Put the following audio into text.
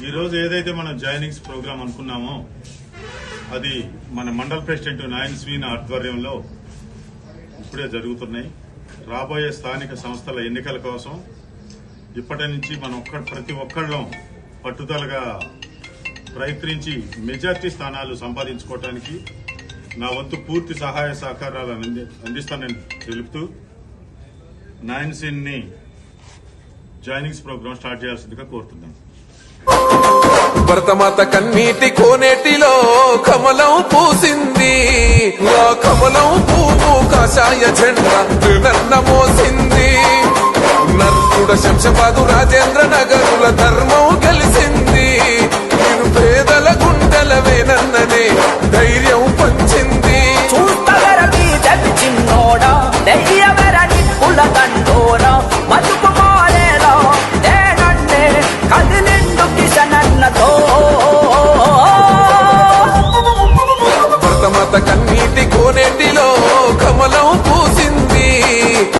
ఈరోజు ఏదైతే మనం జాయినింగ్స్ ప్రోగ్రామ్ అనుకున్నామో అది మన మండల ప్రెసిడెంట్ నాయన్ స్వీన్ ఆధ్వర్యంలో ఇప్పుడే జరుగుతున్నాయి. రాబోయే స్థానిక సంస్థల ఎన్నికల కోసం ఇప్పటి నుంచి మనం ప్రతి ఒక్కళ్ళం పట్టుదలగా ప్రయత్నించి మెజార్టీ స్థానాలు సంపాదించుకోవడానికి నా వంతు పూర్తి సహాయ సహకారాలు అందిస్తానని తెలుపుతూ నాయన్ స్వీన్ ని జాయినింగ్స్ ప్రోగ్రామ్ స్టార్ట్ చేయాల్సిందిగా కోరుతున్నాను. భరతమాత కన్నీటి కోనేటిలో కమలం పూసింది, ఆ కమలం పువ్వు కాషాయ జెండా నన్న మోసింది. నర్సుడ శంషబాదు రాజేంద్ర నగరుల ధర్మం గెలిసింది. నేను పేదల గుండెల వేనన్ననే ధైర్యం పంచింది. భరతమాత కన్నీటి కోనేటిలో కమలం పూసి